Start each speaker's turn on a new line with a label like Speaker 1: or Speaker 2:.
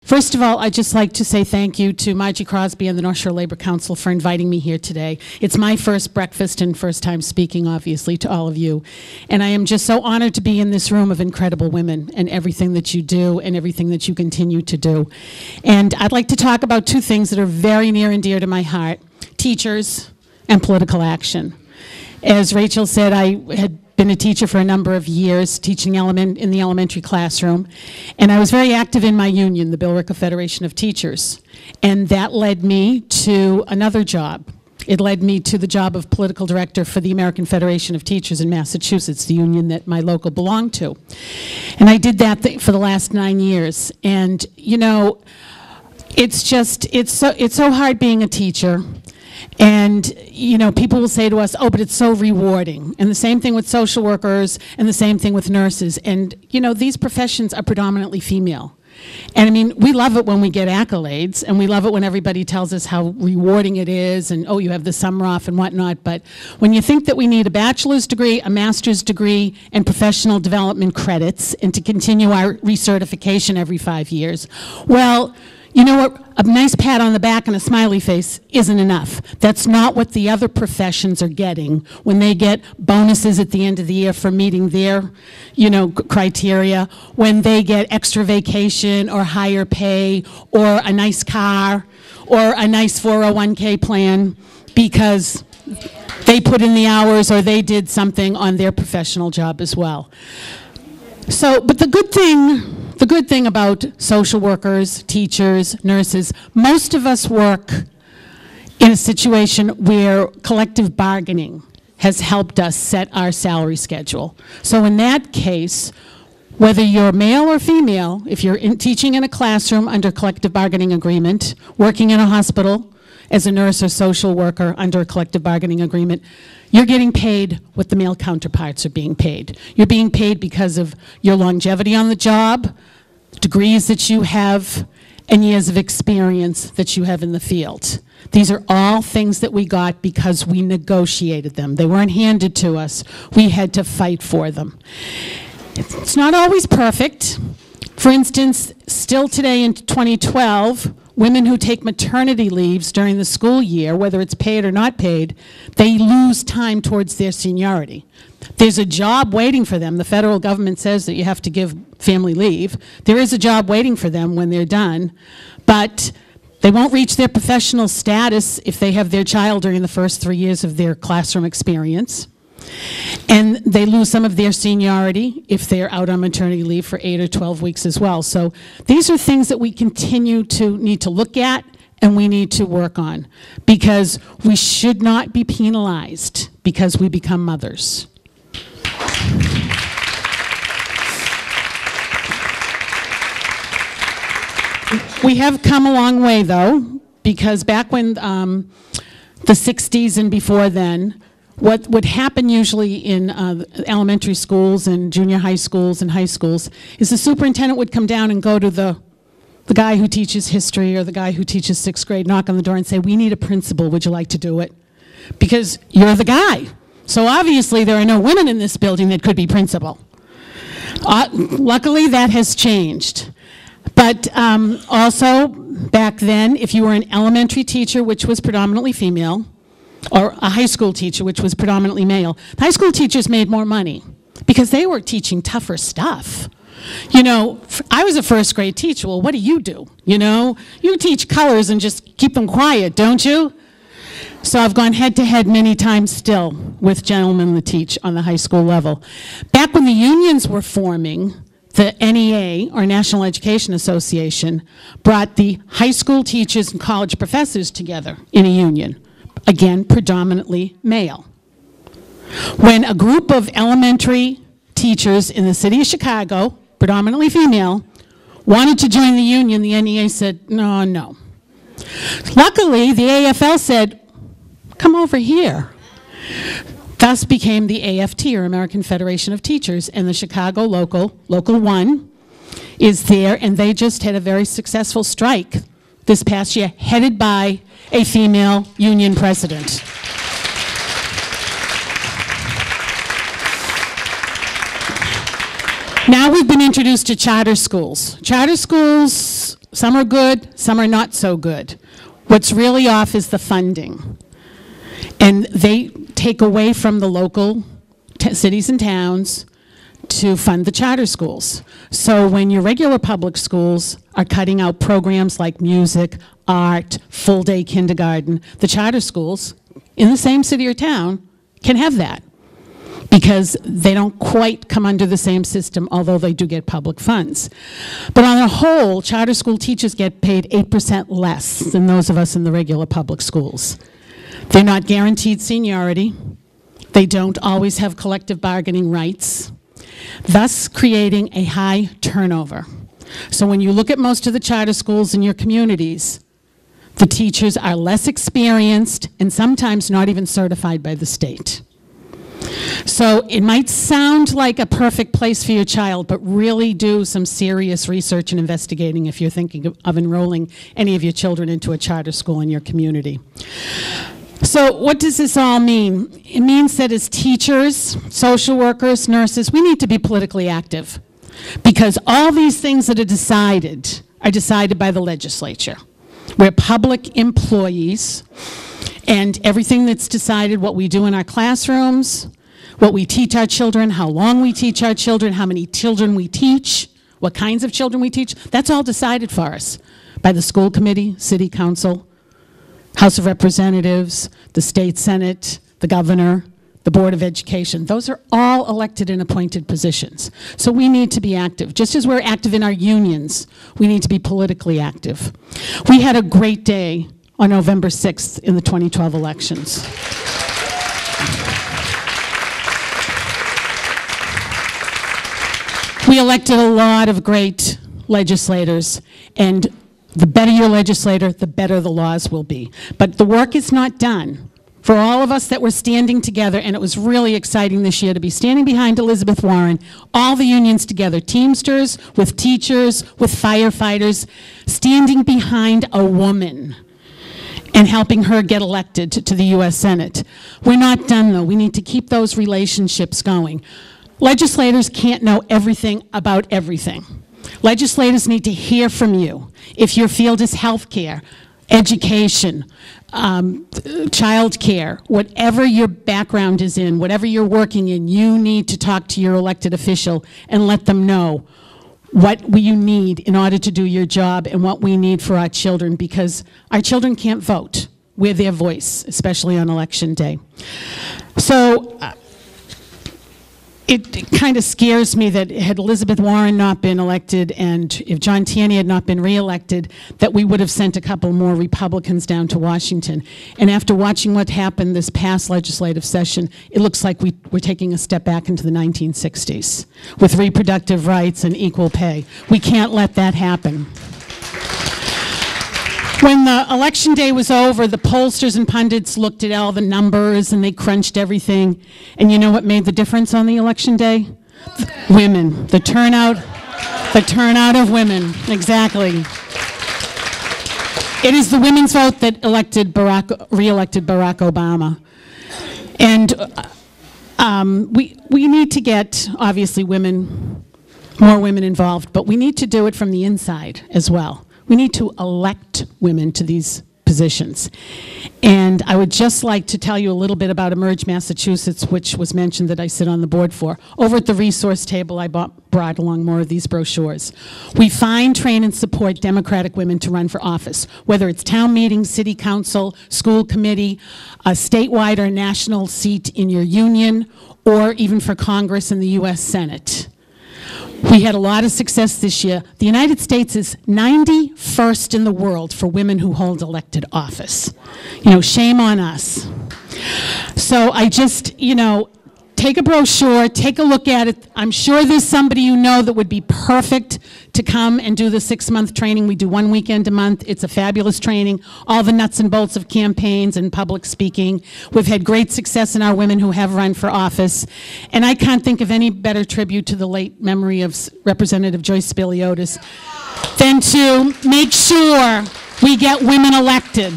Speaker 1: First of all, I'd just like to say thank you to Margie Crosby and the North Shore Labor Council for inviting me here today. It's my first breakfast and first time speaking, obviously, to all of you. And I am just so honored to be in this room of incredible women and everything that you do and everything that you continue to do. And I'd like to talk about two things that are very near and dear to my heart: teachers and political action. As Rachel said, I had been a teacher for a number of years, teaching in the elementary classroom, and I was very active in my union, the Billerica Federation of Teachers, and that led me to another job. It led me to the job of political director for the American Federation of Teachers in Massachusetts, the union that my local belonged to. And I did that for the last 9 years, and you know, it's so hard being a teacher. And, you know, people will say to us, oh, but it's so rewarding. And the same thing with social workers and the same thing with nurses. And, you know, these professions are predominantly female. And I mean, we love it when we get accolades, and we love it when everybody tells us how rewarding it is, and oh, you have the summer off and whatnot. But when you think that we need a bachelor's degree, a master's degree, and professional development credits, and to continue our recertification every 5 years, well, you know what? A nice pat on the back and a smiley face isn't enough. That's not what the other professions are getting when they get bonuses at the end of the year for meeting their, you know, criteria, when they get extra vacation or higher pay or a nice car or a nice 401k plan because they put in the hours or they did something on their professional job as well. So, but the good thing about social workers, teachers, nurses, most of us work in a situation where collective bargaining has helped us set our salary schedule. So in that case, whether you're male or female, if you're teaching in a classroom under collective bargaining agreement, working in a hospital as a nurse or social worker under a collective bargaining agreement, you're getting paid what the male counterparts are being paid. You're being paid because of your longevity on the job, degrees that you have, and years of experience that you have in the field. These are all things that we got because we negotiated them. They weren't handed to us. We had to fight for them. It's not always perfect. For instance, still today in 2012, women who take maternity leaves during the school year, whether it's paid or not paid, they lose time towards their seniority. There's a job waiting for them. The federal government says that you have to give family leave. There is a job waiting for them when they're done, but they won't reach their professional status if they have their child during the first 3 years of their classroom experience. And they lose some of their seniority if they're out on maternity leave for 8 or 12 weeks as well. So these are things that we continue to need to look at and we need to work on, because we should not be penalized because we become mothers. We have come a long way, though, because back when the 60s and before then, what would happen usually in elementary schools and junior high schools and high schools is the superintendent would come down and go to the guy who teaches history or the guy who teaches 6th grade, knock on the door and say, we need a principal, would you like to do it? Because you're the guy. So obviously there are no women in this building that could be principal. Luckily that has changed. But also back then, if you were an elementary teacher, which was predominantly female, or a high school teacher, which was predominantly male, high school teachers made more money because they were teaching tougher stuff. You know, I was a 1st grade teacher. Well, what do? You know, you teach colors and just keep them quiet, don't you? So I've gone head to head many times still with gentlemen that teach on the high school level. Back when the unions were forming, the NEA, or National Education Association, brought the high school teachers and college professors together in a union. Again, predominantly male. When a group of elementary teachers in the city of Chicago, predominantly female, wanted to join the union, the NEA said, no. Luckily, the AFL said, come over here. Thus became the AFT, or American Federation of Teachers, and the Chicago Local 1 is there, and they just had a very successful strike this past year, headed by a female union president. Now we've been introduced to charter schools. Charter schools some are good, some are not so good. What's really off is the funding. And they take away from the local cities and towns to fund the charter schools. So when your regular public schools are cutting out programs like music, art, full-day kindergarten, the charter schools in the same city or town can have that because they don't quite come under the same system, although they do get public funds. But on the whole, charter school teachers get paid 8% less than those of us in the regular public schools. They're not guaranteed seniority. They don't always have collective bargaining rights, thus creating a high turnover. So when you look at most of the charter schools in your communities, the teachers are less experienced and sometimes not even certified by the state. So it might sound like a perfect place for your child, but really do some serious research and investigating if you're thinking of enrolling any of your children into a charter school in your community. So what does this all mean? It means that as teachers, social workers, nurses, we need to be politically active because all these things that are decided by the legislature. We're public employees, and everything that's decided, what we do in our classrooms, what we teach our children, how long we teach our children, how many children we teach, what kinds of children we teach, that's all decided for us by the school committee, city council, House of Representatives, the state senate, the governor, the Board of Education. Those are all elected and appointed positions. So we need to be active. Just as we're active in our unions, we need to be politically active. We had a great day on November 6th in the 2012 elections. We elected a lot of great legislators, and the better your legislator, the better the laws will be. But the work is not done. For all of us that were standing together, and it was really exciting this year to be standing behind Elizabeth Warren, all the unions together, Teamsters, with teachers, with firefighters, standing behind a woman and helping her get elected to the U.S. Senate. We're not done, though. We need to keep those relationships going. Legislators can't know everything about everything. Legislators need to hear from you. If your field is healthcare, education, child care, whatever your background is in, whatever you're working in, you need to talk to your elected official and let them know what you need in order to do your job and what we need for our children, because our children can't vote. We're their voice, especially on election day. So it kind of scares me that had Elizabeth Warren not been elected and if John Tierney had not been reelected, that we would have sent a couple more Republicans down to Washington. And after watching what happened this past legislative session, it looks like we're taking a step back into the 1960s with reproductive rights and equal pay. We can't let that happen. When the election day was over, the pollsters and pundits looked at all the numbers and they crunched everything. And you know what made the difference on the election day? Women. The turnout of women. Exactly. It is the women's vote that re-elected Barack Obama. And we need to get, obviously, more women involved, but we need to do it from the inside as well. We need to elect women to these positions. And I would just like to tell you a little bit about Emerge Massachusetts, which was mentioned that I sit on the board for. Over at the resource table, I brought along more of these brochures. We find, train, and support Democratic women to run for office, whether it's town meeting, city council, school committee, a statewide or national seat in your union, or even for Congress and the U.S. Senate. We had a lot of success this year. The United States is 91st in the world for women who hold elected office. You know, shame on us. So I just, take a brochure, take a look at it. I'm sure there's somebody you know that would be perfect to come and do the 6-month training. We do 1 weekend a month. It's a fabulous training, all the nuts and bolts of campaigns and public speaking. We've had great success in our women who have run for office. And I can't think of any better tribute to the late memory of Representative Joyce Spiliotis than to make sure we get women elected.